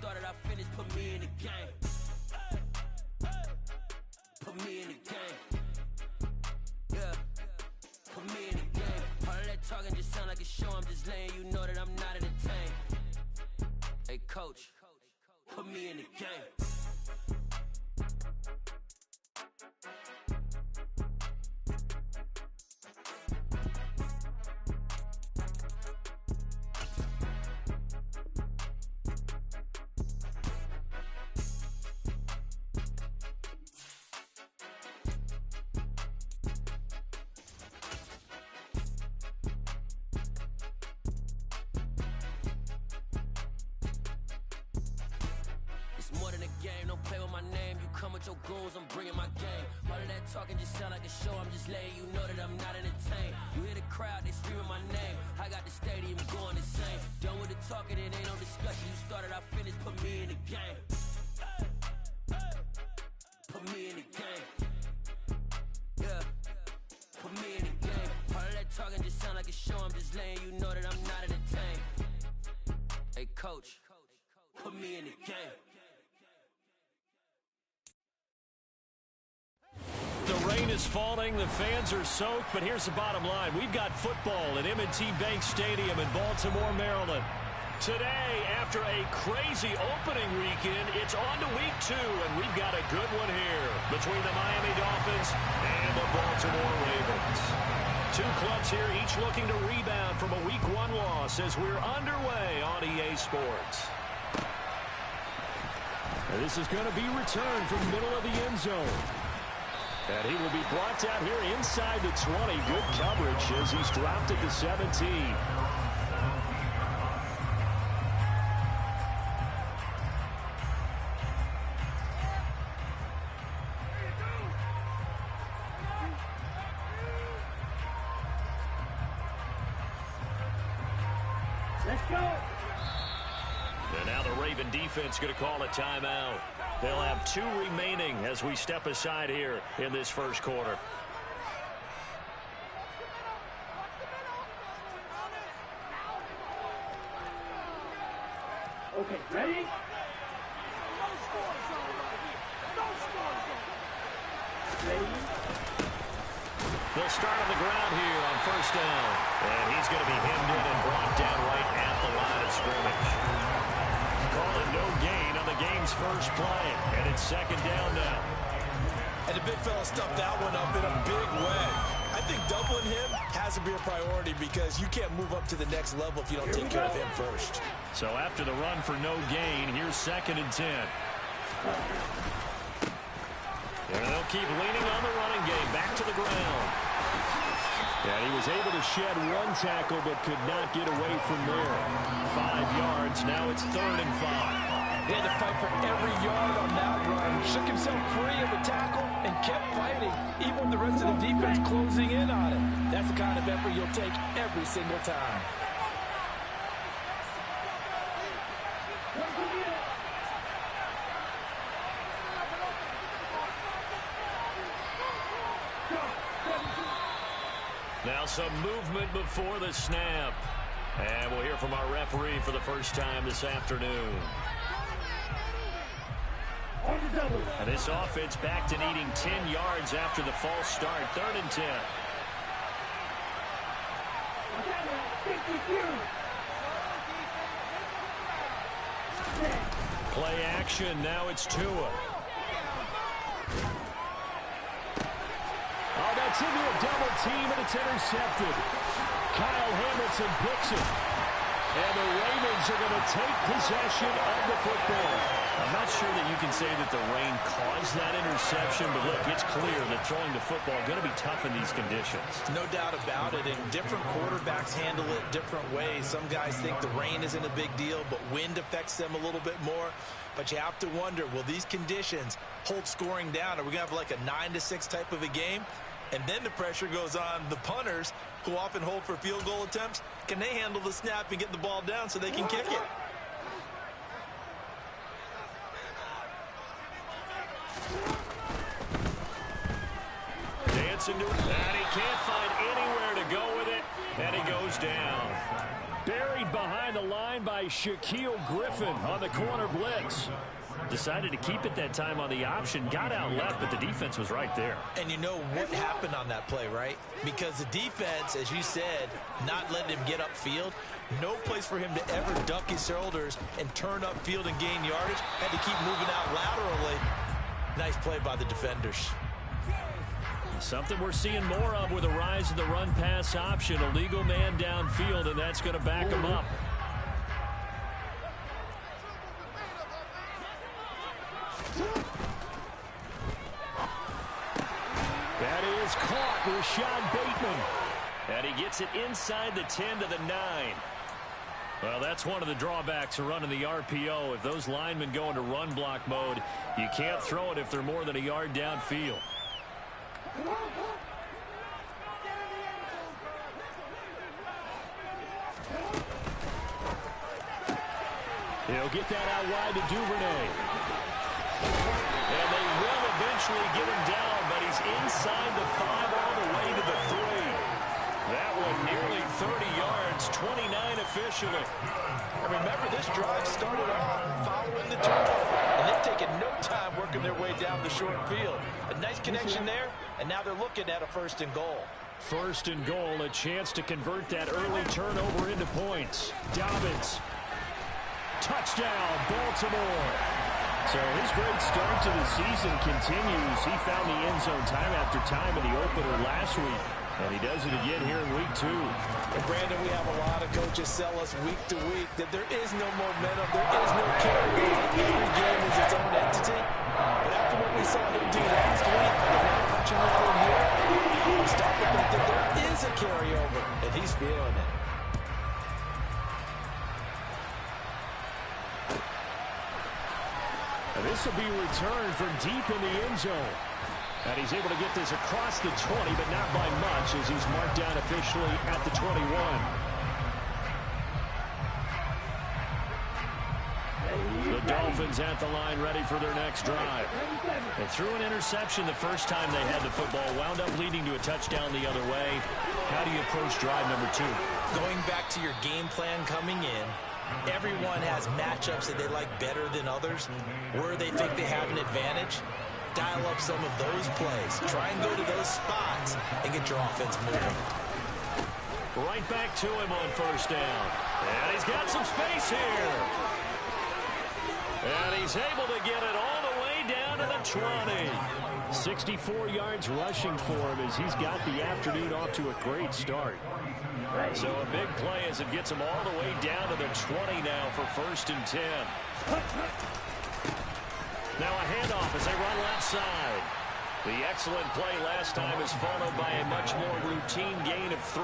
started, I finished, put me in the game. Put me in the game. Yeah. Put me in the game. All of that talking just sound like a show. I'm just letting you know that I'm not entertained. Hey, coach, put me in the game. More than a game, don't play with my name. You come with your goons, I'm bringing my game. All of that talking just sound like a show. I'm just letting you know that I'm not entertained. You hear the crowd, they screaming my name. I got the stadium going insane. Done with the talking, it ain't no discussion. You started, I finished, put me in the game. Put me in the game. Yeah. Put me in the game. All of that talking just sound like a show. I'm just letting you know that I'm not entertained. Hey, coach, put me in the game. The rain is falling, the fans are soaked, but here's the bottom line. We've got football at M&T Bank Stadium in Baltimore, Maryland. Today, after a crazy opening weekend, it's on to week 2, and we've got a good one here between the Miami Dolphins and the Baltimore Ravens. Two clubs here, each looking to rebound from a week 1 loss as we're underway on EA Sports. And this is going to be returned from the middle of the end zone. And he will be brought down here inside the 20. Good coverage as he's dropped at the 17. Let's go. And now the Raven defense going to call a timeout. They'll have 2 remaining as we step aside here in this first quarter. Okay, ready? They'll start on the ground here on first down. And he's going to be hemmed in and brought down right at the line of scrimmage. Call it no gain on the game's first play. And it's second down now. And the big fella stuffed that one up in a big way. I think doubling him has to be a priority because you can't move up to the next level if you don't take care of him first. So after the run for no gain, here's second and 10. And they'll keep leaning on the running game. Back to the ground. And he was able to shed 1 tackle but could not get away from there. 5 yards. Now it's 3rd and 5. He had to fight for every yard on that run. Shook himself free of the tackle and kept fighting, even with the rest of the defense closing in on him. That's the kind of effort you'll take every single time. Now some movement before the snap. And we'll hear from our referee for the first time this afternoon. And this offense back to needing 10 yards after the false start. 3rd and 10. Play action. Now it's Tua. Oh, that's into a double team, and it's intercepted. Kyle Hamilton picks it. And the Ravens are going to take possession of the football. I'm not sure that you can say that the rain caused that interception, but look, it's clear that throwing the football is going to be tough in these conditions. No doubt about it, and different quarterbacks handle it different ways. Some guys think the rain isn't a big deal, but wind affects them a little bit more. But you have to wonder, will these conditions hold scoring down? Are we going to have like a 9-6 type of a game? And then the pressure goes on the punters, who often hold for field goal attempts. Can they handle the snap and get the ball down so they can kick it? Dancing to it, and he can't find anywhere to go with it, and he goes down. Buried behind the line by Shaquille Griffin on the corner blitz. Decided to keep it that time on the option. Got out left, but the defense was right there. And you know what happened on that play, right? Because the defense, as you said, not letting him get upfield. No place for him to ever duck his shoulders and turn upfield and gain yardage. Had to keep moving out laterally. Nice play by the defenders. Something we're seeing more of with a rise in the run-pass option. A legal man downfield, and that's going to back him up. That is caught, Rashad Bateman. And he gets it inside the 10 to the 9. Well, that's one of the drawbacks of running the RPO. If those linemen go into run block mode, you can't throw it if they're more than a yard downfield. He'll get that out wide to Duvernay. And they will eventually get him down, but he's inside the 5 all the way to the 3. That one nearly 30 yards, 29 officially. And remember, this drive started off following the turnover, and they've taken no time working their way down the short field. A nice connection there, and now they're looking at a 1st and goal. 1st and goal, a chance to convert that early turnover into points. Dobbins. Touchdown, Baltimore. So his great start to the season continues. He found the end zone time after time in the opener last week. And he does it again here in week 2. And Brandon, we have a lot of coaches sell us week to week that there is no momentum, there is no carry. Every game is its own entity. But after what we saw him do last week, and now punching up in here, I'm starting to think that there is a carryover, and he's feeling it. And this will be returned from deep in the end zone. And he's able to get this across the 20, but not by much, as he's marked down officially at the 21. The Dolphins at the line, ready for their next drive. They threw an interception the first time they had the football, wound up leading to a touchdown the other way. How do you approach drive number 2? Going back to your game plan coming in, everyone has matchups that they like better than others, where they think they have an advantage. Dial up some of those plays. Try and go to those spots and get your offense moving. Right back to him on 1st down. And he's got some space here. And he's able to get it all the way down to the 20. 64 yards rushing for him as he's got the afternoon off to a great start. So a big play as it gets him all the way down to the 20 now for 1st and 10. Now a handoff as they run left side. The excellent play last time is followed by a much more routine gain of 3.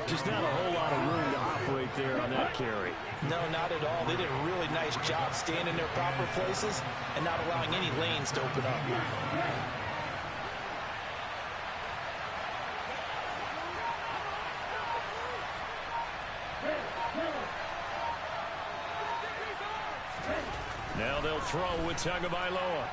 Just not a whole lot of room to operate there on that carry. No, not at all. They did a really nice job staying in their proper places and not allowing any lanes to open up. Now they'll throw with Tagovailoa.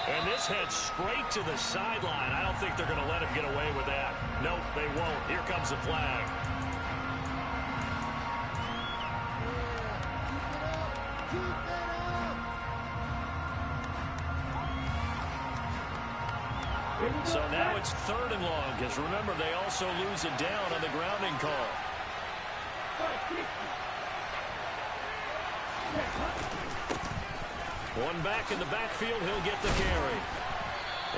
And this heads straight to the sideline. I don't think they're going to let him get away with that. Nope, they won't. Here comes the flag. So now it's 3rd and long, because remember, they also lose it down on the grounding call. One back in the backfield, he'll get the carry.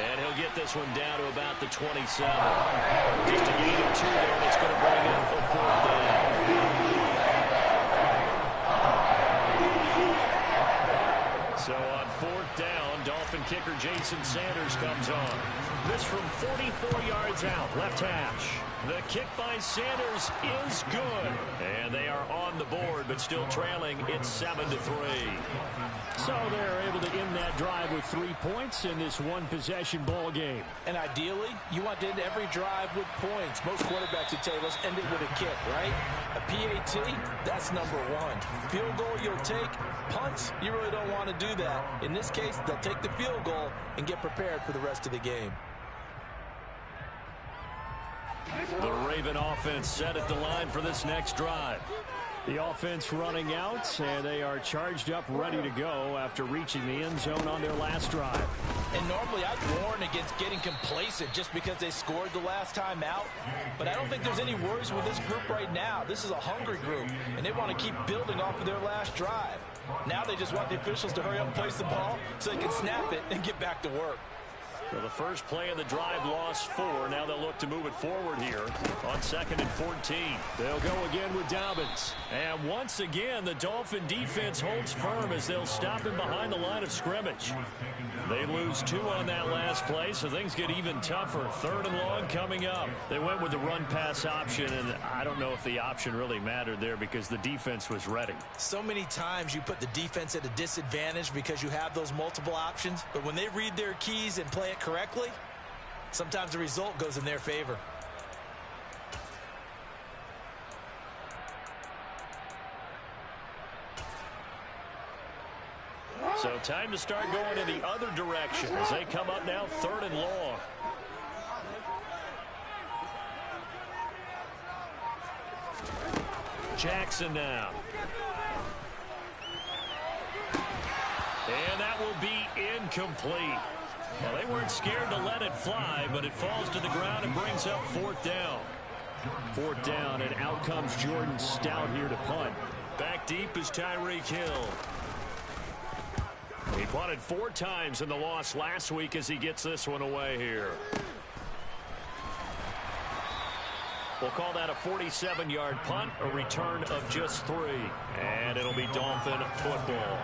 And he'll get this one down to about the 27. Just a gain of 2 there, and it's going to bring up a 4th down. So on 4th down, Dolphin kicker Jason Sanders comes on. This from 44 yards out, left hash. The kick by Sanders is good. And they are on the board, but still trailing. It's 7-3. So they're able to end that drive with 3 points in this one-possession ball game. And ideally, you want to end every drive with points. Most quarterbacks would tell us end it with a kick, right? A PAT, that's number 1. Field goal you'll take. Punts, you really don't want to do that. In this case, they'll take the field goal and get prepared for the rest of the game. The Raven offense set at the line for this next drive. The offense running out, and they are charged up, ready to go after reaching the end zone on their last drive. And normally I'd warn against getting complacent just because they scored the last time out. But I don't think there's any worries with this group right now. This is a hungry group, and they want to keep building off of their last drive. Now they just want the officials to hurry up and place the ball so they can snap it and get back to work. So the first play of the drive lost 4. Now they'll look to move it forward here on 2nd and 14. They'll go again with Dobbins. And once again, the Dolphin defense holds firm as they'll stop him behind the line of scrimmage. They lose 2 on that last play, so things get even tougher. 3rd and long coming up. They went with the run-pass option, and I don't know if the option really mattered there because the defense was ready. So many times you put the defense at a disadvantage because you have those multiple options, but when they read their keys and play it correctly, sometimes the result goes in their favor. So time to start going in the other direction as they come up now 3rd and long. Jackson now. And that will be incomplete. Well, they weren't scared to let it fly, but it falls to the ground and brings up 4th down. 4th down, and out comes Jordan Stout here to punt. Back deep is Tyreek Hill. He punted 4 times in the loss last week as he gets this one away here. We'll call that a 47-yard punt, a return of just 3. And it'll be Dolphin football.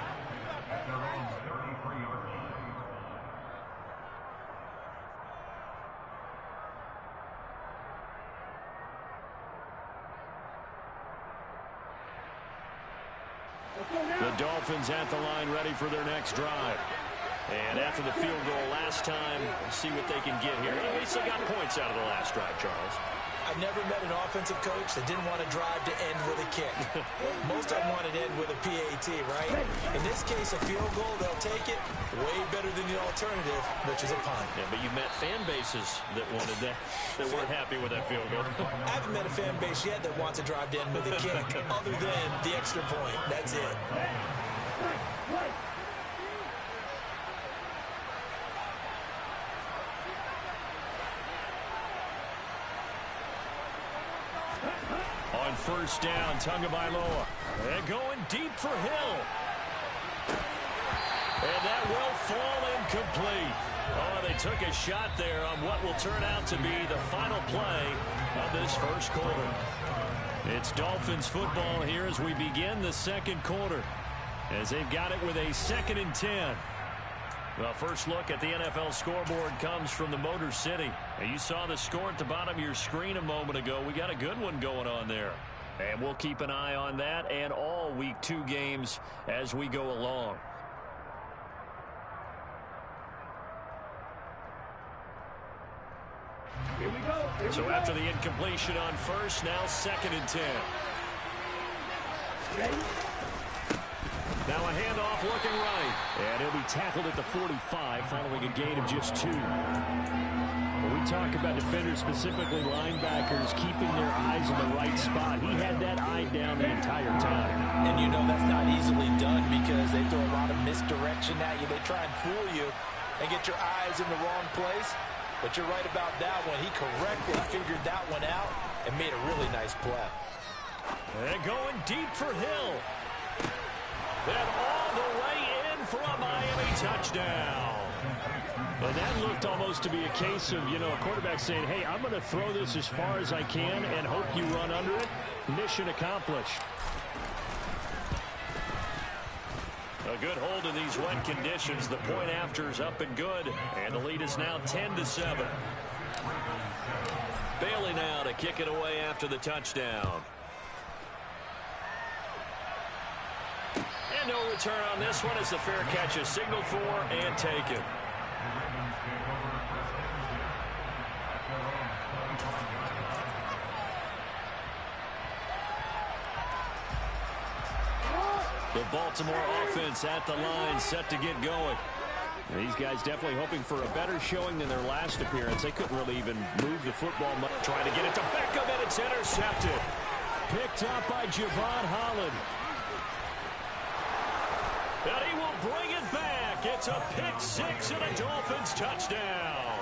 The Dolphins at the line ready for their next drive. And after the field goal last time, we'll see what they can get here. At least they got points out of the last drive, Charles. I've never met an offensive coach that didn't want to drive to end with a kick. Most of them want to end with a PAT, right? In this case, a field goal, they'll take it way better than the alternative, which is a punt. Yeah, but you met fan bases that wanted that, that weren't happy with that field goal. I haven't met a fan base yet that wants to drive to end with a kick, other than the extra point. That's it. On 1st down, Tagovailoa. And going deep for Hill. And that will fall incomplete. Oh, they took a shot there on what will turn out to be the final play of this first quarter. It's Dolphins football here as we begin the 2nd quarter, as they've got it with a 2nd and 10. Well, first look at the NFL scoreboard comes from the Motor City. And you saw the score at the bottom of your screen a moment ago. We got a good one going on there. And we'll keep an eye on that and all Week 2 games as we go along. Here we go. So after the incompletion on 1st, now 2nd and 10. Ready? Now a handoff looking right. And he'll be tackled at the 45 following a gain of just 2. When we talk about defenders, specifically linebackers, keeping their eyes in the right spot, he had that eye down the entire time. And you know that's not easily done because they throw a lot of misdirection at you. They try and fool you and get your eyes in the wrong place. But you're right about that one. He correctly figured that one out and made a really nice play. And going deep for Hill. And all the way in for a Miami touchdown. And that looked almost to be a case of, a quarterback saying, hey, I'm going to throw this as far as I can and hope you run under it. Mission accomplished. A good hold in these wet conditions. The point after is up and good. And the lead is now 10-7. Bailey now to kick it away after the touchdown. And no return on this one as the fair catch is signaled for and taken. The Baltimore offense at the line, set to get going. These guys definitely hoping for a better showing than their last appearance. They couldn't really even move the football much. Trying to get it to Beckham, and it's intercepted. picked up by Javon Holland. And he will bring it back. It's a pick six and a Dolphins touchdown.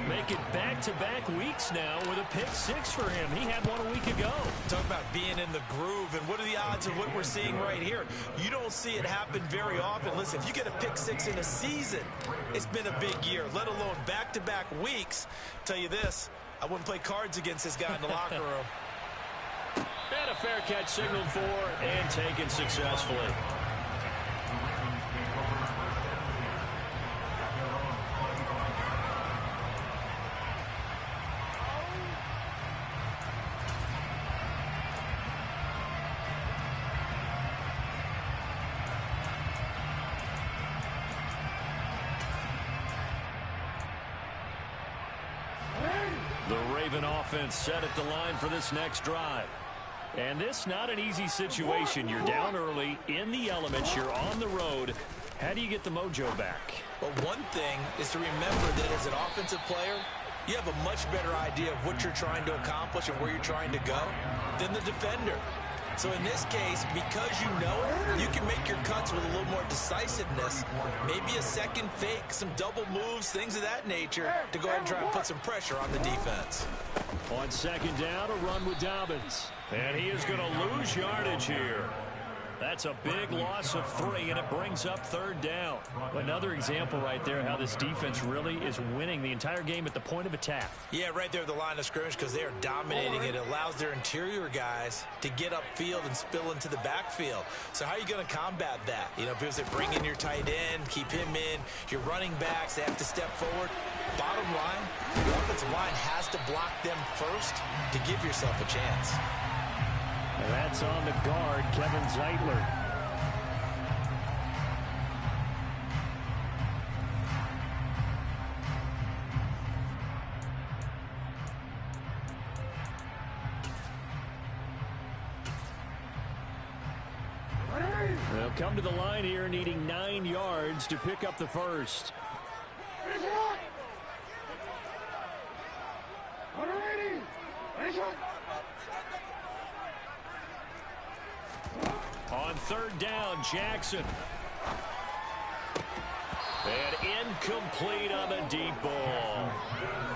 Make it back-to-back weeks now with a pick six for him. He had one a week ago. Talk about being in the groove, and what are the odds of what we're seeing right here? You don't see it happen very often. Listen, if you get a pick six in a season, it's been a big year, let alone back-to-back weeks. Tell you this, I wouldn't play cards against this guy in the locker room. And a fair catch signaled for and taken successfully. The Raven offense set at the line for this next drive. And this not an easy situation. You're down early, in the elements, you're on the road. How do you get the mojo back? Well, one thing is to remember that as an offensive player, you have a much better idea of what you're trying to accomplish and where you're trying to go than the defender. So in this case, because you know it, you can make your cuts with a little more decisiveness, maybe a second fake, some double moves, things of that nature, to go ahead and try and put some pressure on the defense. On second down, a run with Dobbins. And he is going to lose yardage here. That's a big loss of 3, and it brings up third down. Another example right there how this defense really is winning the entire game at the point of attack. Yeah, right there at the line of scrimmage, because they are dominating it. It allows their interior guys to get upfield and spill into the backfield. So how are you going to combat that? You know, because they bring in your tight end, keep him in, your running backs, they have to step forward. Bottom line, the offensive line has to block them first to give yourself a chance. And that's on the guard, Kevin Zeitler. They'll come to the line here needing 9 yards to pick up the first. On third down, Jackson. And incomplete on the deep ball.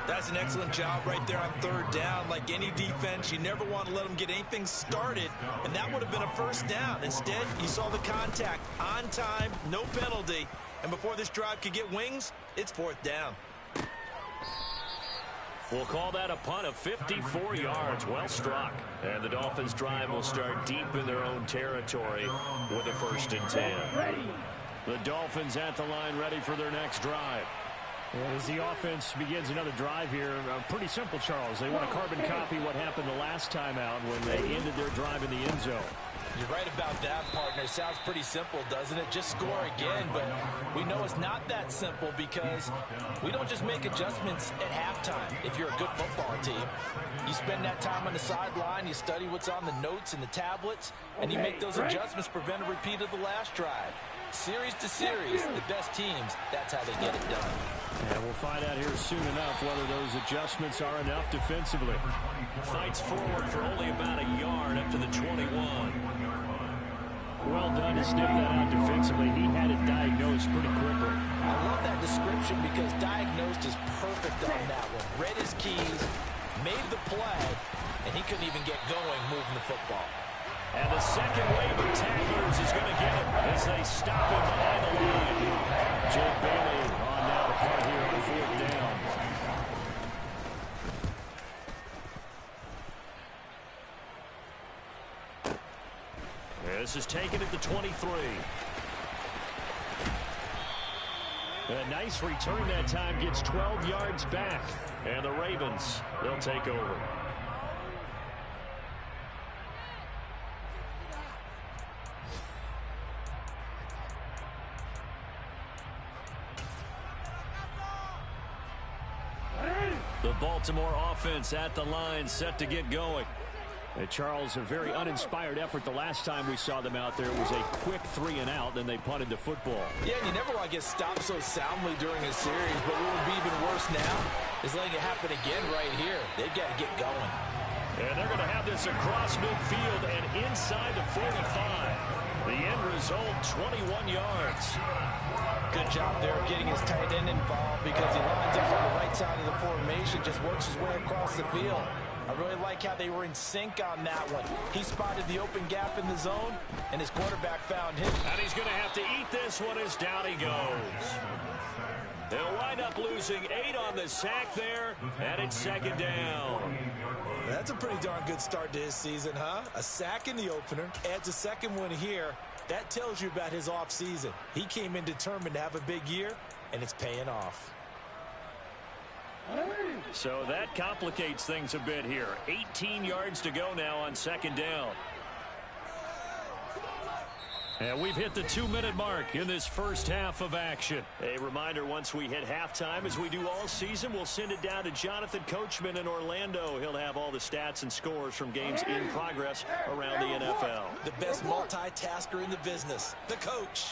That's an excellent job right there on third down. Like any defense, you never want to let them get anything started, and that would have been a first down. Instead, you saw the contact on time, no penalty, and before this drive could get wings, it's fourth down. We'll call that a punt of 54 yards. Well struck. And the Dolphins drive will start deep in their own territory with a 1st and 10. The Dolphins at the line ready for their next drive. And as the offense begins another drive here, pretty simple, Charles. They want to carbon copy what happened the last time out when they ended their drive in the end zone. You're right about that, partner. Sounds pretty simple, doesn't it? Just score again, but we know it's not that simple because we don't just make adjustments at halftime if you're a good football team. You spend that time on the sideline, you study what's on the notes and the tablets, and you make those adjustments, prevent a repeat of the last drive. Series to series, the best teams, that's how they get it done. And we'll find out here soon enough whether those adjustments are enough defensively. Fights forward for only about a yard up to the 21. Well done to sniff that out defensively. He had it diagnosed pretty quickly. I love that description because diagnosed is perfect on that one. Read his keys, made the play, and he couldn't even get going moving the football. And the second wave of tacklers is going to get him as they stop him behind the line. Jake Bailey on now to punt here on 4th down. This is taken at the 23. A nice return that time, gets 12 yards back. And the Ravens, they'll take over. The Baltimore offense at the line, set to get going. Charles, a very uninspired effort the last time we saw them out there. It was a quick 3 and out, then they punted the football. Yeah, and you never want to get stopped so soundly during a series, but what would be even worse now is letting it happen again right here. They've got to get going. And they're going to have this across midfield and inside the 45. The end result, 21 yards. Good job there of getting his tight end involved because he lines up on the right side of the formation, just works his way across the field. I really like how they were in sync on that one. He spotted the open gap in the zone, and his quarterback found him. And he's going to have to eat this one as down he goes. They'll wind up losing 8 on the sack there, and it's second down. That's a pretty darn good start to his season, huh? A sack in the opener, adds a second one here. That tells you about his offseason. He came in determined to have a big year, and it's paying off. So that complicates things a bit here. 18 yards to go now on second down. And we've hit the 2-minute mark in this first half of action. A reminder, once we hit halftime, as we do all season, we'll send it down to Jonathan Coachman in Orlando. He'll have all the stats and scores from games in progress around the NFL. The best multitasker in the business, the coach.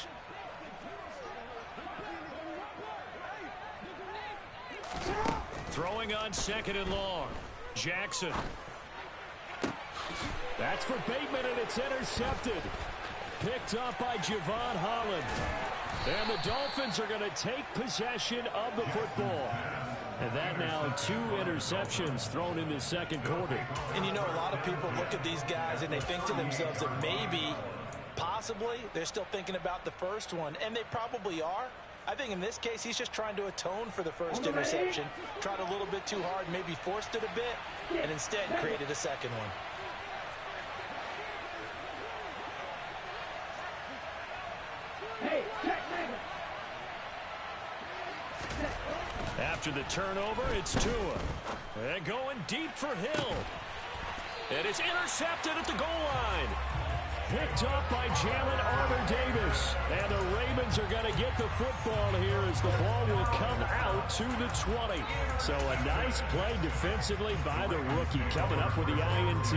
Throwing on second and long. Jackson. That's for Bateman, and it's intercepted. Picked up by Javon Holland. And the Dolphins are going to take possession of the football. And that now 2 interceptions thrown in the second quarter. And you know, a lot of people look at these guys and they think to themselves that maybe, possibly, they're still thinking about the first one. And they probably are. I think in this case, he's just trying to atone for the first interception. Tried a little bit too hard, maybe forced it a bit, and instead created a second one. After the turnover, it's Tua. And going deep for Hill. And it's intercepted at the goal line. Picked up by Jalen Armour-Davis. And the Ravens are going to get the football here as the ball will come out to the 20. So a nice play defensively by the rookie, coming up with the INT.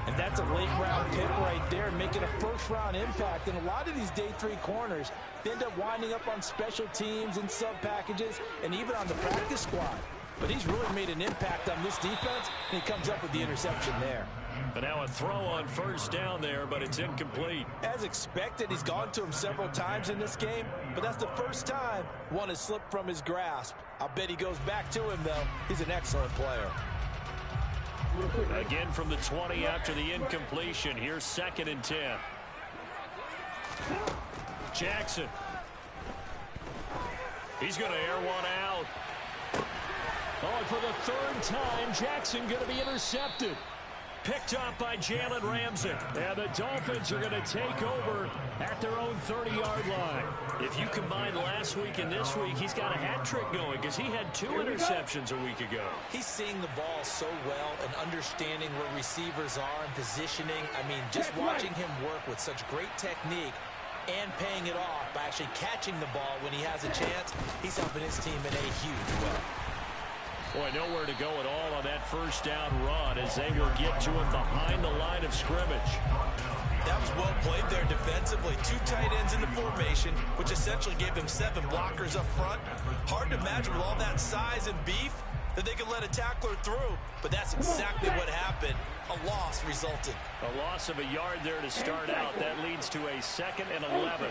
And that's a late-round pick right there, making a first-round impact. And a lot of these day 3 corners, they end up winding up on special teams and sub-packages and even on the practice squad. But he's really made an impact on this defense, and he comes up with the interception there. But now a throw on first down there, but it's incomplete. As expected, he's gone to him several times in this game, but that's the first time one has slipped from his grasp. I'll bet he goes back to him, though. He's an excellent player. Again from the 20 after the incompletion. Here's second and 10. Jackson. He's going to air one out. Oh, and for the third time, Jackson going to be intercepted. Picked up by Jalen Ramsey. And the Dolphins are going to take over at their own 30-yard line. If you combine last week and this week, he's got a hat trick going because he had 2 interceptions a week ago. He's seeing the ball so well and understanding where receivers are and positioning. I mean, just watching him work with such great technique and paying it off by actually catching the ball when he has a chance, he's helping his team in a huge way. Boy, nowhere to go at all on that first down run as they will get to him behind the line of scrimmage. That was well played there defensively. 2 tight ends in the formation, which essentially gave them 7 blockers up front. Hard to imagine with all that size and beef that they could let a tackler through, but that's exactly what happened. A loss resulted. A loss of a yard there to start out. That leads to a 2nd and 11.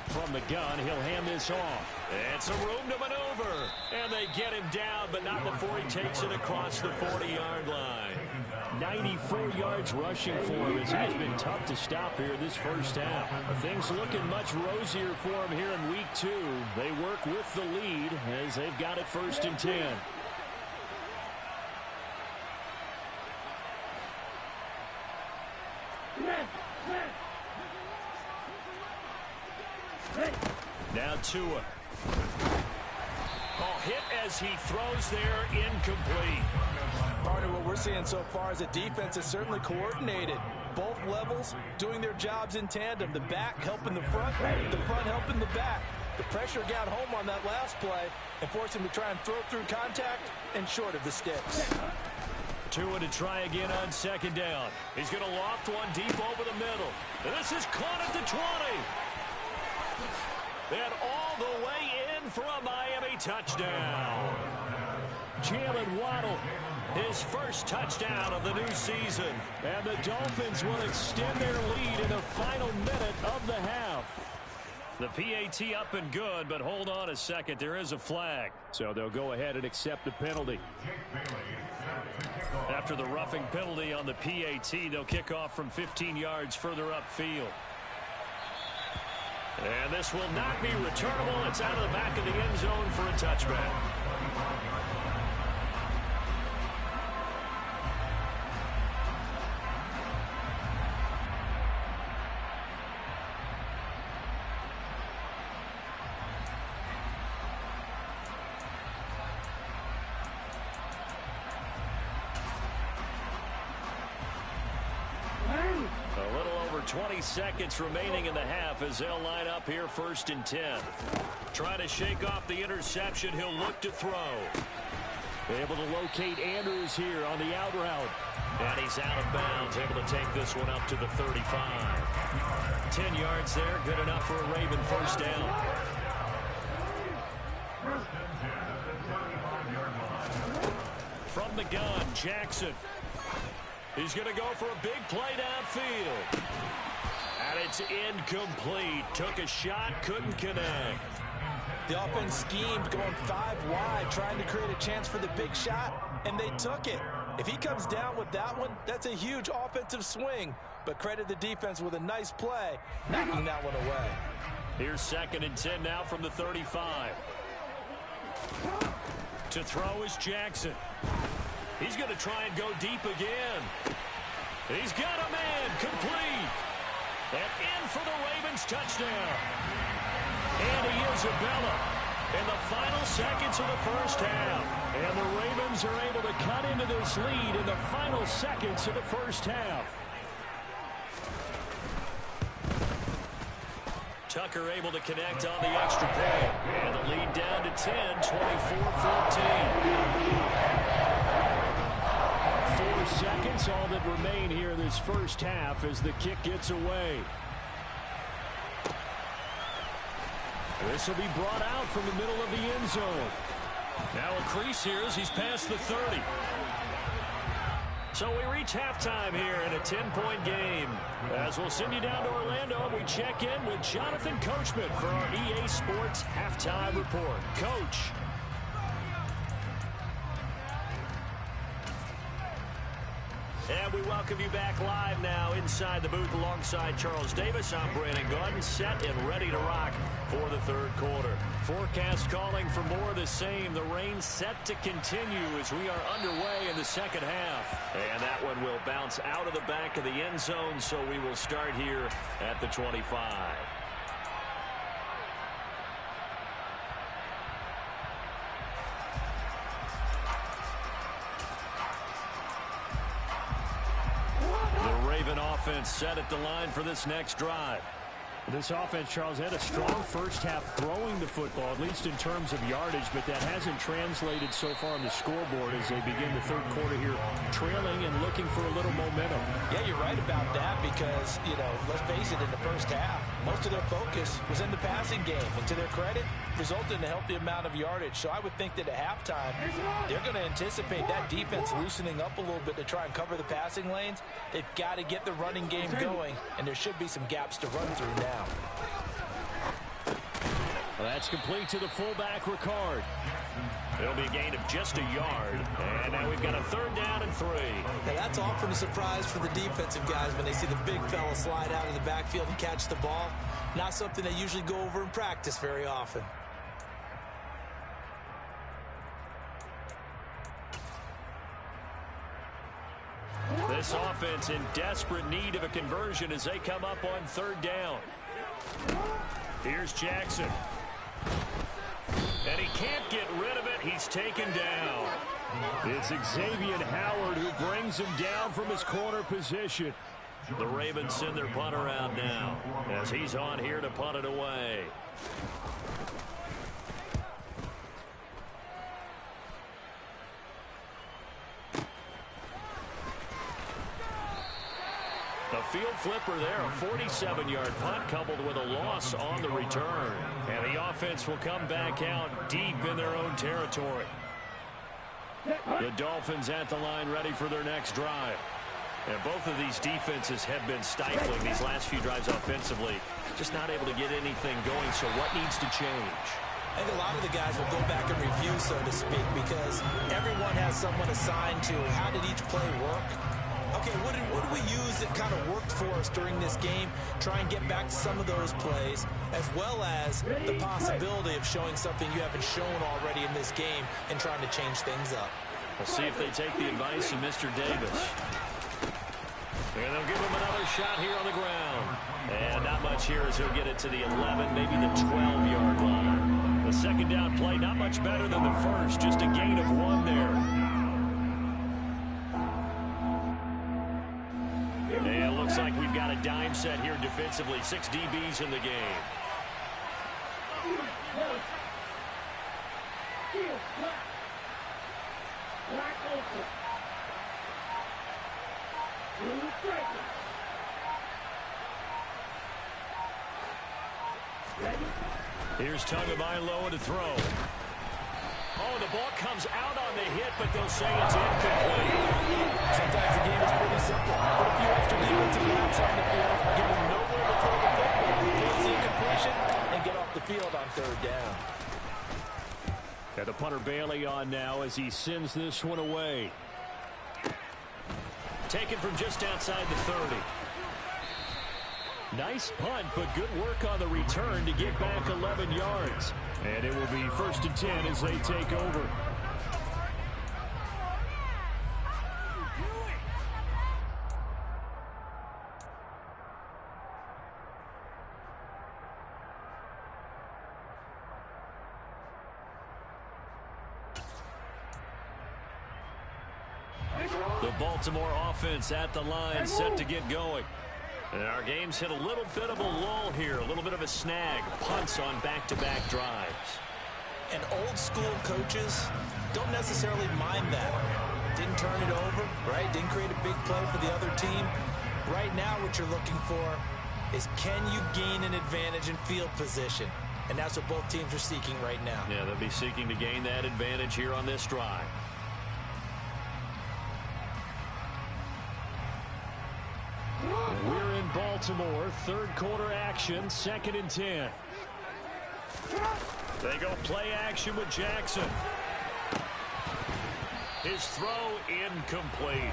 From the gun, he'll hand this off. And some room to maneuver. And they get him down, but not before he takes it across the 40-yard line. 94 yards rushing for him as he has been tough to stop here this first half. Things looking much rosier for him here in week 2. They work with the lead as they've got it 1st and 10. Now Tua. Oh, hit as he throws there, incomplete. Partner, what we're seeing so far is a defense is certainly coordinated. Both levels doing their jobs in tandem. The back helping the front helping the back. The pressure got home on that last play and forced him to try and throw through contact and short of the sticks. Tua to try again on second down. He's going to loft one deep over the middle. And this is caught at the 20. And all the way in for a Miami touchdown. Jalen Waddle, his first touchdown of the new season. And the Dolphins will extend their lead in the final minute of the half. The PAT up and good, but hold on a second. There is a flag. So they'll go ahead and accept the penalty. After the roughing penalty on the PAT, they'll kick off from 15 yards further upfield. And this will not be returnable. It's out of the back of the end zone for a touchback. A little over 20 seconds remaining in the half as they'll line up here 1st and 10. Trying to shake off the interception. He'll look to throw. Able to locate Andrews here on the out route. And he's out of bounds. Able to take this one up to the 35. 10 yards there. Good enough for a Raven first down. From the gun, Jackson. He's going to go for a big play downfield. And it's incomplete. Took a shot, couldn't connect. The offense schemed, going 5 wide, trying to create a chance for the big shot, and they took it. If he comes down with that one, that's a huge offensive swing. But credit the defense with a nice play, knocking that one away. Here's 2nd and 10 now from the 35. To throw is Jackson. He's going to try and go deep again. He's got a man, complete. And in for the Ravens touchdown. Andy Isabella in the final seconds of the first half. And the Ravens are able to cut into this lead in the final seconds of the first half. Tucker able to connect on the extra point. And the lead down to 10, 24-14. 4 seconds, all that remain here this first half as the kick gets away. This will be brought out from the middle of the end zone. Now a crease here as he's past the 30. So we reach halftime here in a 10-point game. As we'll send you down to Orlando, we check in with Jonathan Coachman for our EA Sports Halftime Report. Coach. And we welcome you back live now inside the booth alongside Charles Davis. I'm Brandon Gaudin, set and ready to rock for the 3rd quarter. Forecast calling for more of the same. The rain set to continue as we are underway in the 2nd half. And that one will bounce out of the back of the end zone, so we will start here at the 25. Offense set at the line for this next drive. This offense, Charles, had a strong first half throwing the football, at least in terms of yardage, but that hasn't translated so far on the scoreboard as they begin the 3rd quarter here, trailing and looking for a little momentum. Yeah, you're right about that because, let's face it, in the first half, most of their focus was in the passing game. And to their credit, resulted in a healthy amount of yardage. So I would think that at halftime, they're going to anticipate that defense loosening up a little bit to try and cover the passing lanes. They've got to get the running game going, and there should be some gaps to run through now. Well, that's complete to the fullback, Ricard. It'll be a gain of just a yard. And now we've got a 3rd down and 3. Now that's often a surprise for the defensive guys when they see the big fella slide out of the backfield and catch the ball. Not something they usually go over in practice very often. This offense in desperate need of a conversion as they come up on 3rd down. Here's Jackson. And he can't get rid of it. He's taken down. It's Xavier Howard who brings him down from his corner position. The Ravens send their punter out now as he's on here to punt it away. A field flipper there, a 47-yard punt coupled with a loss on the return. And the offense will come back out deep in their own territory. The Dolphins at the line ready for their next drive. And both of these defenses have been stifling these last few drives offensively. Just not able to get anything going, so what needs to change? I think a lot of the guys will go back and review, so to speak, because everyone has someone assigned to how did each play work. Okay, what did we use that kind of worked for us during this game? Try and get back to some of those plays, as well as the possibility of showing something you haven't shown already in this game and trying to change things up. We'll see if they take the advice of Mr. Davis. And they'll give him another shot here on the ground. And not much here as he'll get it to the 11, maybe the 12-yard line. The second down play, not much better than the first, just a gain of 1 there. And it looks like we've got a dime set here defensively. 6 DBs in the game. Here's Tagovailoa to throw. Oh, the ball comes out on the hit, but they'll say it's incomplete. Sometimes the game is pretty simple. Put a few extra defensive backs on the field, give them nowhere to throw the football, force the incompletion, and get off the field on 3rd down. And the punter Bailey on now as he sends this one away. Taken from just outside the 30. Nice punt, but good work on the return to get back 11 yards. And it will be 1st and 10 as they take over. The Baltimore offense at the line, set to get going. And our game's hit a little bit of a lull here, a little bit of a snag. Punts on back-to-back drives. And old-school coaches don't necessarily mind that. Didn't turn it over, right? Didn't create a big play for the other team. Right now what you're looking for is can you gain an advantage in field position? And that's what both teams are seeking right now. Yeah, they'll be seeking to gain that advantage here on this drive. We're in Baltimore, 3rd quarter action, 2nd and 10. They go play action with Jackson. His throw incomplete.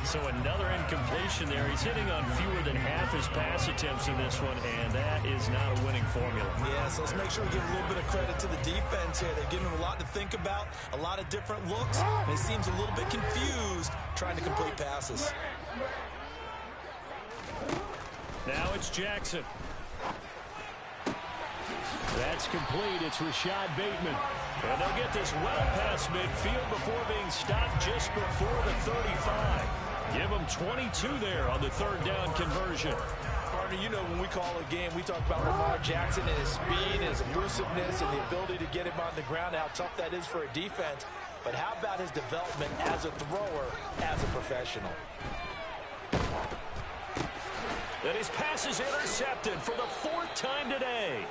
So another incompletion there. He's hitting on fewer than half his pass attempts in this one, and that is not a winning formula. Yeah, so let's make sure we give a little bit of credit to the defense here. They're giving him a lot to think about, a lot of different looks, and he seems a little bit confused trying to complete passes. Now it's Jackson. That's complete. It's Rashad Bateman. And they'll get this well past midfield before being stopped just before the 35. Give them 22 there on the 3rd down conversion. Partner, you know when we call a game, we talk about Lamar Jackson and his speed, his elusiveness, and the ability to get him on the ground, how tough that is for a defense. But how about his development as a thrower, as a professional? And his pass is intercepted for the 4th time today.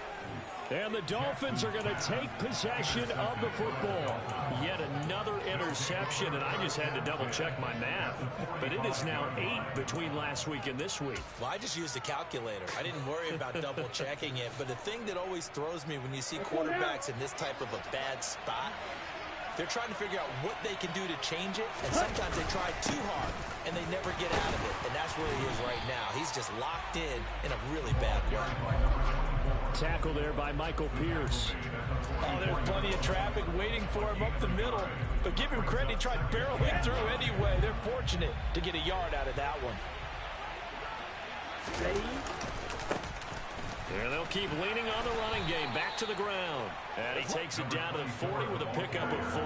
And the Dolphins are going to take possession of the football. Yet another interception, and I just had to double-check my math. But it is now 8 between last week and this week. Well, I just used a calculator. I didn't worry about double-checking it. But the thing that always throws me when you see quarterbacks in this type of a bad spot, they're trying to figure out what they can do to change it, and sometimes they try too hard, and they never get out of it. And that's where he is right now. He's just locked in a really bad way. Tackle there by Michael Pierce. Oh, there's plenty of traffic waiting for him up the middle. But give him credit, he tried barreling through anyway. They're fortunate to get a yard out of that one. And they'll keep leaning on the running game. Back to the ground. And he takes it down to the 40 with a pickup of 4.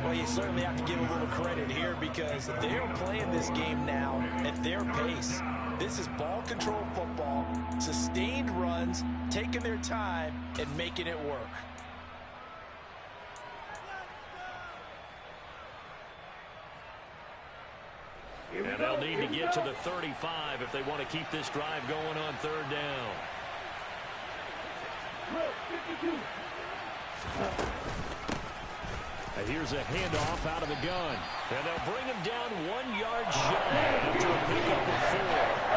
Well, you certainly have to give a little credit here because they're playing this game now at their pace. This is ball control football, sustained runs, taking their time, and making it work. And they'll need to get to the 35 if they want to keep this drive going on 3rd down. Here's a handoff out of the gun. And they'll bring him down 1 yard shy after a pickup of 4.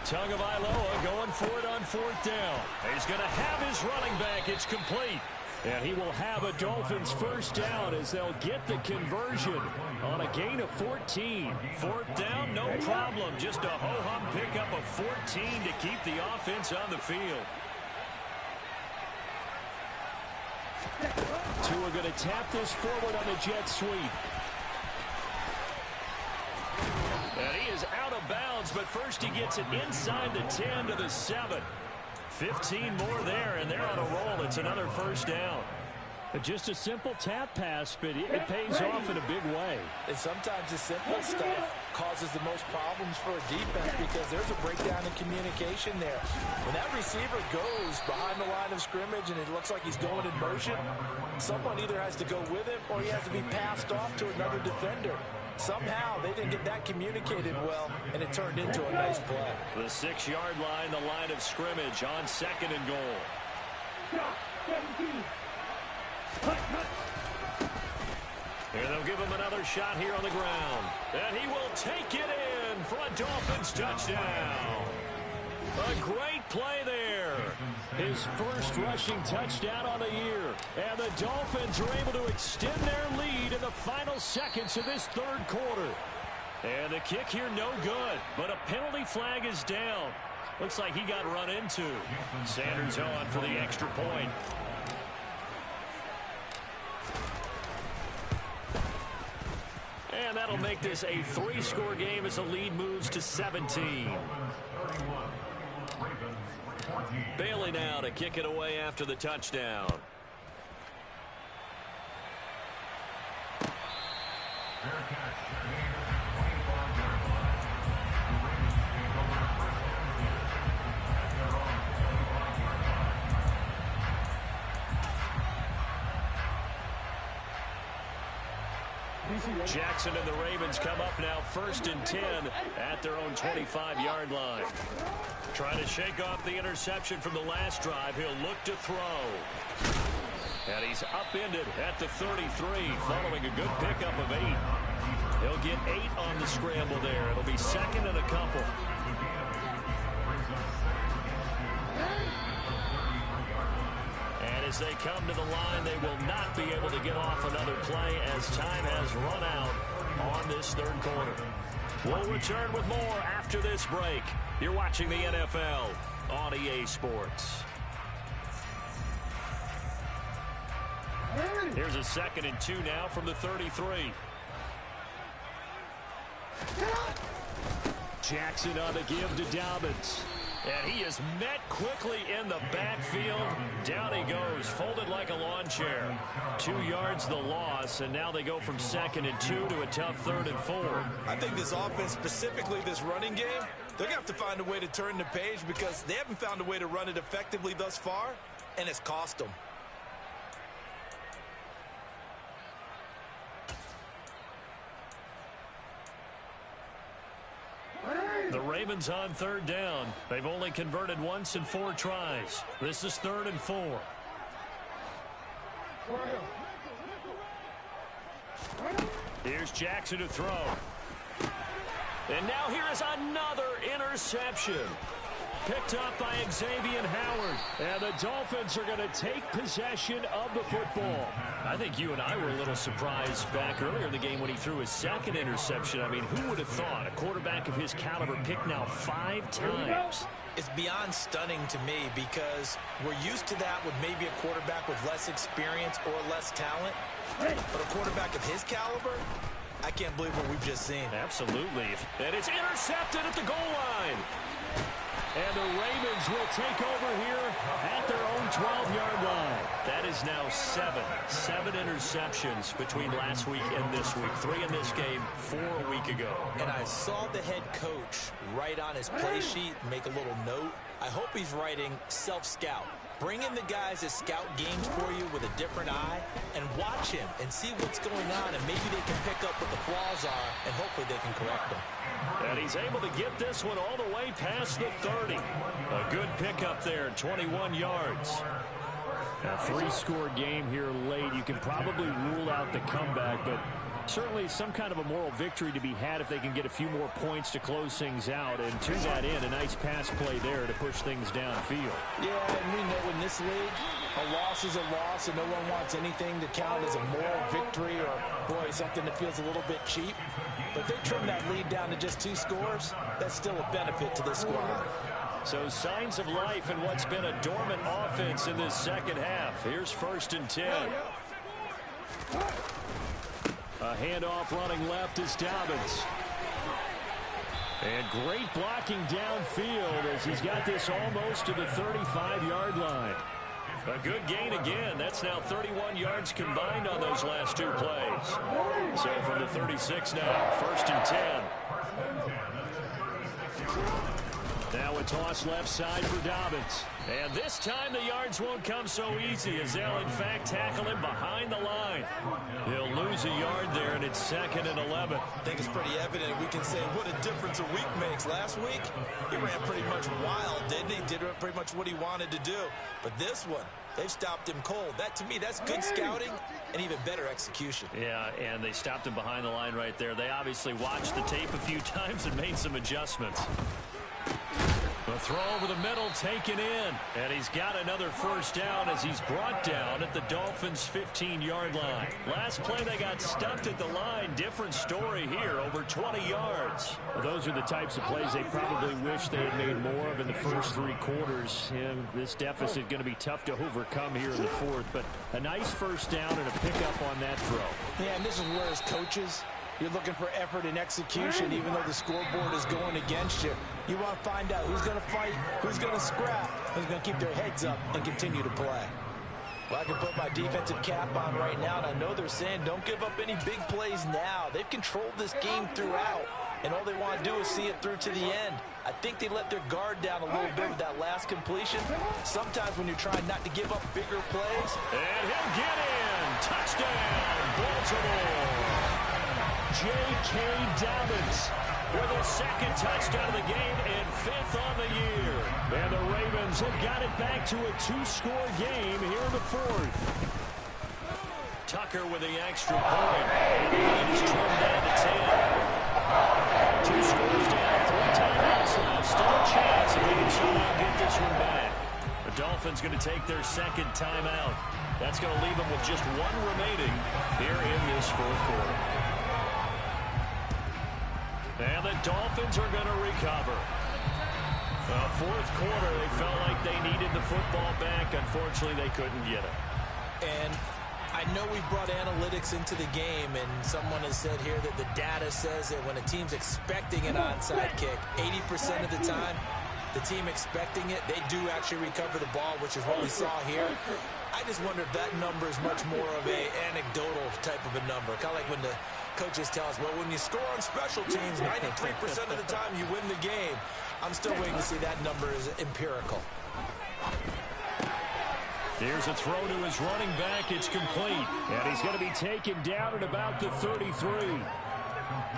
Tagovailoa going for it on 4th down. He's going to have his running back. It's complete. And he will have a Dolphins first down as they'll get the conversion on a gain of 14. 4th down, no problem. Just a ho-hum pickup of 14 to keep the offense on the field. Tua going to tap this forward on the jet sweep. And he is out of bounds, but first he gets it inside the 10 to the 7. 15 more there, and they're on a roll. It's another first down. Just a simple tap pass, but it pays off in a big way. And sometimes the simple stuff causes the most problems for a defense because there's a breakdown in communication there. When that receiver goes behind the line of scrimmage and it looks like he's going in motion, someone either has to go with him or he has to be passed off to another defender. Somehow they didn't get that communicated well, and it turned into a nice play. The 6-yard line, the line of scrimmage on 2nd and goal. Here they'll give him another shot here on the ground. And he will take it in for a Dolphins touchdown. A great play there. His first rushing touchdown on the year. And the Dolphins are able to extend their lead in the final seconds of this 3rd quarter. And the kick here no good. But a penalty flag is down. Looks like he got run into. Sanders on for the extra point. And that'll make this a 3-score game as the lead moves to 17. Bailey now to kick it away after the touchdown. Jackson and the Ravens come up now 1st and 10 at their own 25-yard line. Trying to shake off the interception from the last drive. He'll look to throw. And he's upended at the 33 following a good pickup of 8. He'll get 8 on the scramble there. It'll be 2nd and a couple. And as they come to the line, they will not be able to get off another play as time has run out on this 3rd quarter. We'll return with more after this break. You're watching the NFL on EA Sports. Here's a 2nd and 2 now from the 33. Jackson on the give to Dobbins. And he is met quickly in the backfield. Down he goes, folded like a lawn chair. 2 yards the loss, and now they go from 2nd and 2 to a tough 3rd and 4. I think this offense, specifically this running game, they're going to have to find a way to turn the page because they haven't found a way to run it effectively thus far, and it's cost them. The Ravens on 3rd down. They've only converted once in 4 tries. This is 3rd and 4. Here's Jackson to throw. And now here is another interception. Picked up by Xavier Howard. And the Dolphins are going to take possession of the football. I think you and I were a little surprised back earlier in the game when he threw his 2nd interception. I mean, who would have thought a quarterback of his caliber picked now 5 times? It's beyond stunning to me because we're used to that with maybe a quarterback with less experience or less talent. But a quarterback of his caliber, I can't believe what we've just seen. Absolutely. And it's intercepted at the goal line. And the Ravens will take over here at their own 12-yard line. That is now 7 interceptions between last week and this week. 3 in this game, 4 a week ago. And I saw the head coach write on his play sheet, make a little note I hope he's writing self-scout. Bring in the guys that scout games for you with a different eye and watch him and see what's going on, and maybe they can pick up what the flaws are, and hopefully they can correct them. And he's able to get this one all the way past the 30. A good pickup there, 21 yards. A three-score game here late. You can probably rule out the comeback, but certainly some kind of a moral victory to be had if they can get a few more points to close things out. And to that end, a nice pass play there to push things downfield. Yeah, and we know in this league, a loss is a loss, and no one wants anything to count as a moral victory or, boy, something that feels a little bit cheap. But they trim that lead down to just 2 scores. That's still a benefit to this squad. So signs of life in what's been a dormant offense in this second half. Here's 1st and 10. A handoff running left is Dobbins. And great blocking downfield as he's got this almost to the 35-yard line. A good gain again. That's now 31 yards combined on those last 2 plays. So from the 36 now, 1st and 10. Now a toss left side for Dobbins. And this time the yards won't come so easy as they'll in fact tackle him behind the line. He'll lose a yard there, and it's 2nd and 11. I think it's pretty evident. We can say what a difference a week makes. Last week, he ran pretty much wild, didn't he? Did pretty much what he wanted to do. But this one, they've stopped him cold. That, to me, that's good scouting and even better execution. Yeah, and they stopped him behind the line right there. They obviously watched the tape a few times and made some adjustments. The throw over the middle taken in, and he's got another 1st down as he's brought down at the Dolphins' 15-yard line. Last play they got stuffed at the line. Different story here, over 20 yards. Well, those are the types of plays they probably wish they had made more of in the first 3 quarters. And this deficit going to be tough to overcome here in the 4th, but a nice 1st down and a pickup on that throw. Yeah, and this is where as coaches, you're looking for effort and execution, even though the scoreboard is going against you. You want to find out who's going to fight, who's going to scrap, who's going to keep their heads up and continue to play. Well, I can put my defensive cap on right now, and I know they're saying don't give up any big plays now. They've controlled this game throughout, and all they want to do is see it through to the end. I think they let their guard down a little bit with that last completion. Sometimes when you're trying not to give up bigger plays. And he'll get in. Touchdown, Baltimore. J.K. Dobbins with a 2nd touchdown of the game and 5th on the year. And the Ravens have got it back to a 2-score game here in the 4th. Tucker with the extra point. The lead is trimmed down to 10. 2 scores down, 3 timeouts left. Still a chance if they can somehow get this one back. The Dolphins going to take their 2nd timeout. That's going to leave them with just 1 remaining here in this 4th quarter. And the Dolphins are going to recover. 4th quarter, they felt like they needed the football back. Unfortunately, they couldn't get it. And I know we brought analytics into the game, and someone has said here that the data says that when a team's expecting an onside kick, 80% of the time, the team expecting it, they do actually recover the ball, which is what we saw here. I just wonder if that number is much more of a anecdotal type of a number. Kind of like when the coaches tell us, well, when you score on special teams, 93% of the time you win the game. I'm still waiting to see that number is empirical. Here's a throw to his running back. It's complete. And he's going to be taken down at about the 33.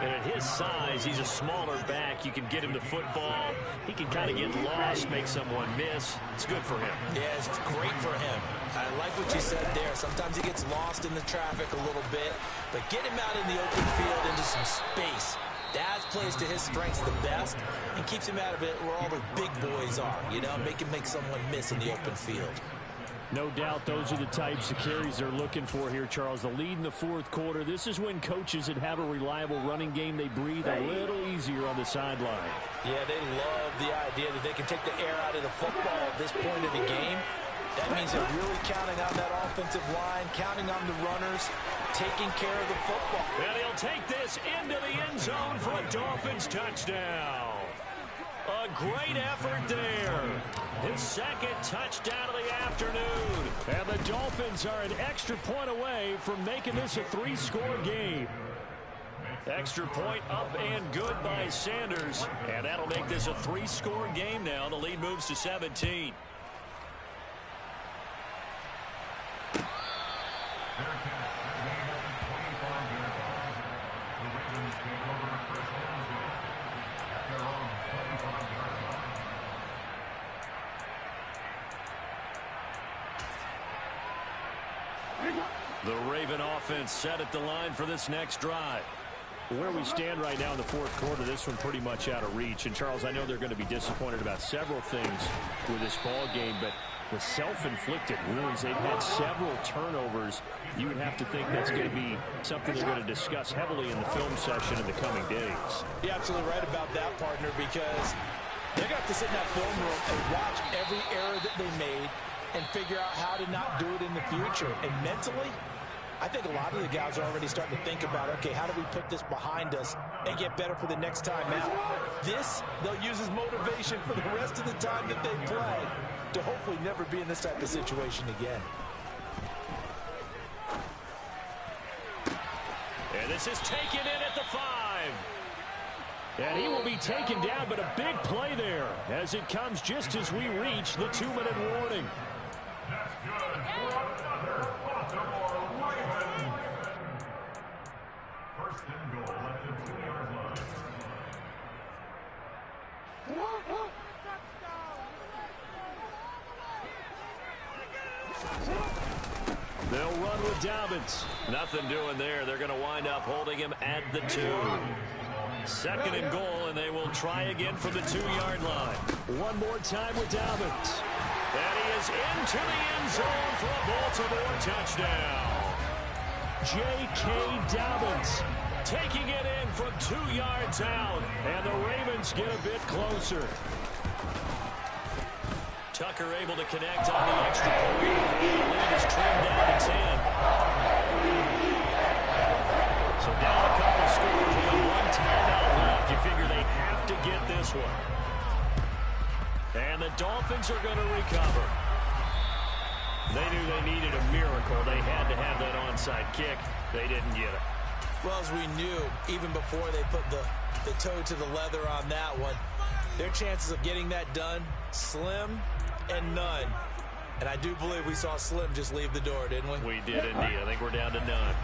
And at his size, he's a smaller back. You can get him to football. He can kind of get lost, make someone miss. It's good for him. Yeah, it's great for him. I like what you said there. Sometimes he gets lost in the traffic a little bit, but get him out in the open field into some space. That plays to his strengths the best and keeps him out of it where all the big boys are, you know, make him make someone miss in the open field. No doubt those are the types of carries they're looking for here, Charles. The lead in the 4th quarter. This is when coaches that have a reliable running game, they breathe a little easier on the sideline. Yeah, they love the idea that they can take the air out of the football at this point of the game. That means they're really counting on that offensive line, counting on the runners, taking care of the football. And he'll take this into the end zone for a Dolphins touchdown. A great effort there. His 2nd touchdown of the afternoon. And the Dolphins are an extra point away from making this a 3-score game. Extra point up and good by Sanders. And that'll make this a 3-score game now. The lead moves to 17. The Raven offense set at the line for this next drive. Where we stand right now in the fourth quarter, this one pretty much out of reach. And, Charles, I know they're going to be disappointed about several things with this ball game, but the self-inflicted wounds, they've had several turnovers. You would have to think that's going to be something they're going to discuss heavily in the film session in the coming days. You're absolutely right about that, partner, because they're going to have to sit in that film room and watch every error that they made and figure out how to not do it in the future. And mentally, I think a lot of the guys are already starting to think about, okay, how do we put this behind us and get better for the next time out? This, they'll use as motivation for the rest of the time that they play to hopefully never be in this type of situation again. And this is taken in at the 5. And he will be taken down, but a big play there as it comes just as we reach the 2-minute warning. They'll run with Dobbins. Nothing doing there. They're going to wind up holding him at the 2. 2nd and goal, and they will try again from the 2-yard line. One more time with Dobbins. And he is into the end zone for a Baltimore touchdown. J.K. Dobbins taking it in from 2 yards out, and the Ravens get a bit closer. Tucker able to connect on the extra point. The lead is trimmed down to 10. So down a couple scores with 1 timeout left. You figure they have to get this one. And the Dolphins are going to recover. They knew they needed a miracle. They had to have that onside kick. They didn't get it. Well, as we knew, even before they put the toe to the leather on that one, their chances of getting that done, slim and none. And I do believe we saw Slim just leave the door, didn't we? We did indeed. I think we're down to none.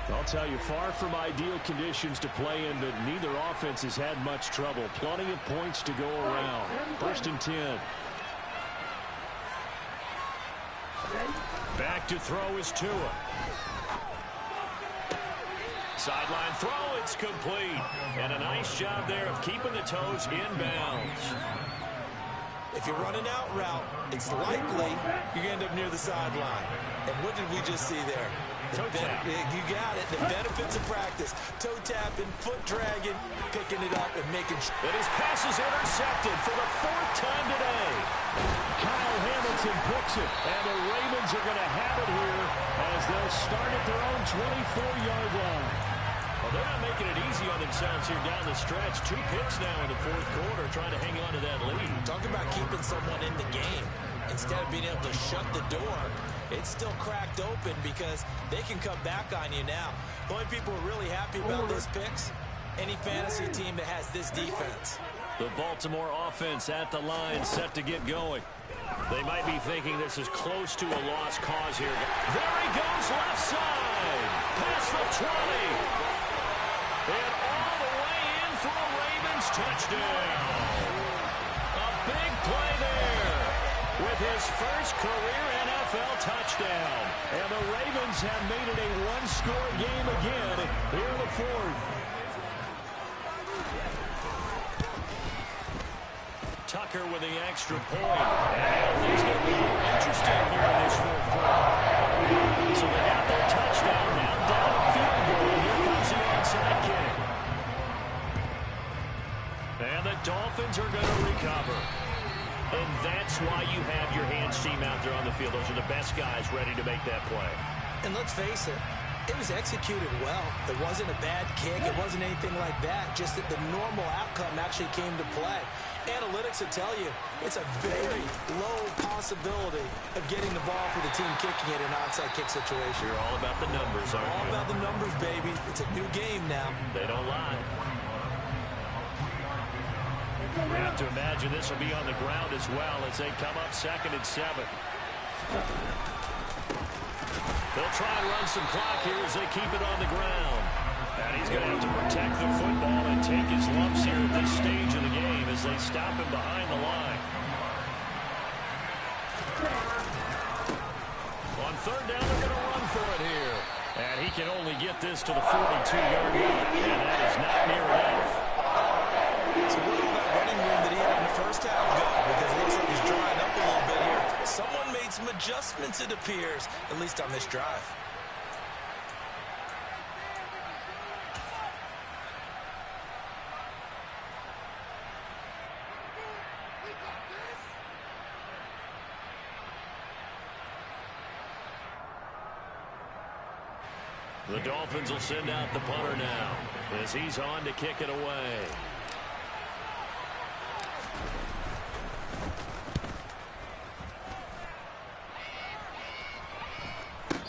I'll tell you, far from ideal conditions to play in, but neither offense has had much trouble. Plenty of points to go around. 1st and 10. Back to throw is Tua. Sideline throw, it's complete. And a nice job there of keeping the toes in bounds. If you're running out route, it's likely you're going to end up near the sideline. And what did we just see there? Toe tap. You got it. The benefits of practice. Toe tapping, foot dragging, picking it up and making sure. And his pass is intercepted for the 4th time today. Kyle Hamilton picks it. And the Ravens are going to have it here as they'll start at their own 24-yard line. Well, they're not making it easy on themselves here down the stretch. 2 picks now in the 4th quarter trying to hang on to that lead. Talk about keeping someone in the game. Instead of being able to shut the door, it's still cracked open because they can come back on you now. The only people who are really happy about those picks, any fantasy team that has this defense. The Baltimore offense at the line set to get going. They might be thinking this is close to a lost cause here. There he goes, left side. Past the 20. And all the way in for a Ravens touchdown. A big play there with his first career NFL touchdown. And the Ravens have made it a 1-score game again here in the 4th. Tucker with the extra point. And things get more interesting here in this 4th quarter. So they got their touchdown, now down a field goal. Here comes the onside kick. And the Dolphins are going to recover. And that's why you have your hands team out there on the field. Those are the best guys ready to make that play. And let's face it, it was executed well. It wasn't a bad kick. It wasn't anything like that. Just that the normal outcome actually came to play. Analytics will tell you it's a very low possibility of getting the ball for the team kicking it in an onside kick situation. You're all about the numbers, aren't you? All about the numbers, baby. It's a new game now. They don't lie. We have to imagine this will be on the ground as well as they come up 2nd and 7. They'll try and run some clock here as they keep it on the ground. And he's going to have to protect the football and take his lumps here at this stage of the game as they stop him behind the line. On 3rd down, they're going to run for it here. And he can only get this to the 42-yard line. And that is not near enough. So where did that running room that he had in the first half go? Because it looks like he's drying up a little bit here. Someone made some adjustments, it appears, at least on this drive. The Dolphins will send out the punter now as he's on to kick it away.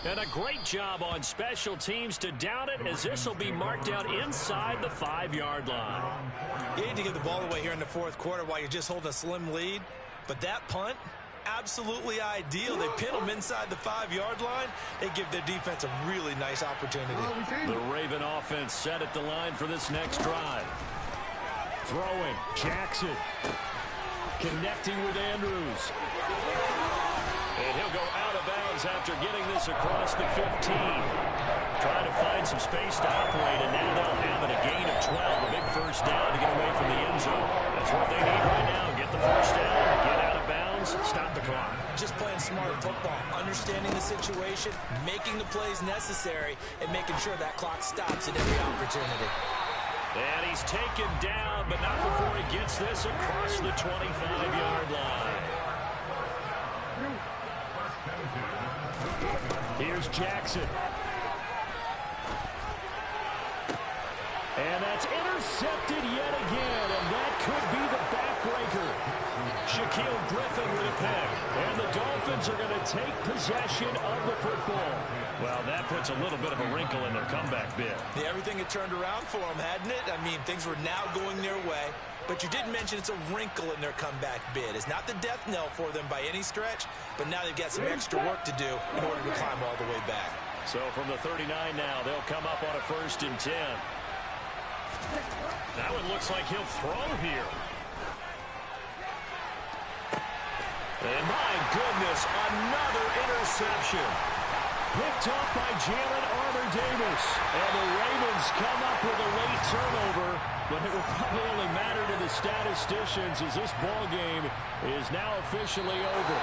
And a great job on special teams to down it as this will be marked out inside the 5-yard line. You hate to give the ball away here in the 4th quarter while you're just holding a slim lead, but that punt, absolutely ideal. They pin them inside the 5-yard line. They give their defense a really nice opportunity. The Raven offense set at the line for this next drive. Throwing, Jackson. Connecting with Andrews. And he'll go out of bounds after getting this across the 15. Trying to find some space to operate, and now they'll have it a gain of 12. A big first down to get away from the end zone. That's what they need right now. Get the first down, get out of bounds, stop the clock. Just playing smart football, understanding the situation, making the plays necessary, and making sure that clock stops at every opportunity. And he's taken down, but not before he gets this across the 25-yard line. Here's Jackson. And that's intercepted yet again, and that could be the backbreaker. Shaquille Griffin with a pick, and the Dolphins are going to take possession of the football. Well, that puts a little bit of a wrinkle in their comeback bid. Yeah, everything had turned around for them, hadn't it? I mean, things were now going their way. But you did mention it's a wrinkle in their comeback bid. It's not the death knell for them by any stretch, but now they've got some extra work to do in order to climb all the way back. So from the 39 now, they'll come up on a 1st and 10. Now it looks like he'll throw here. And my goodness, another interception. Picked up by Jalen Armour-Davis. And the Ravens come up with a late turnover, but it will probably only matter to the statisticians as this ball game is now officially over.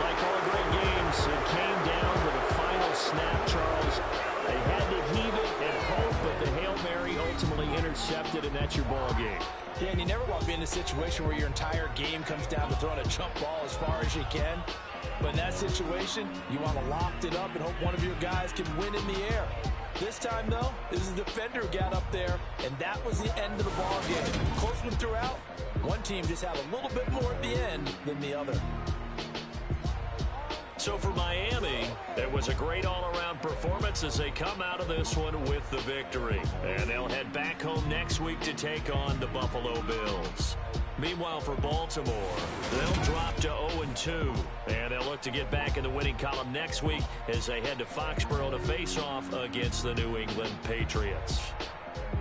Like all great games, it came down to the final snap, Charles. They had to heave it and hope, but the Hail Mary ultimately intercepted, and that's your ball game. Yeah, and you never want to be in a situation where your entire game comes down to throwing a jump ball as far as you can. But in that situation, you want to lock it up and hope one of your guys can win in the air. This time, though, this is the defender who got up there, and that was the end of the ball game. Close one throughout. One team just had a little bit more at the end than the other. So for Miami, it was a great all-around performance as they come out of this one with the victory. And they'll head back home next week to take on the Buffalo Bills. Meanwhile, for Baltimore, they'll drop to 0-2, and they'll look to get back in the winning column next week as they head to Foxborough to face off against the New England Patriots.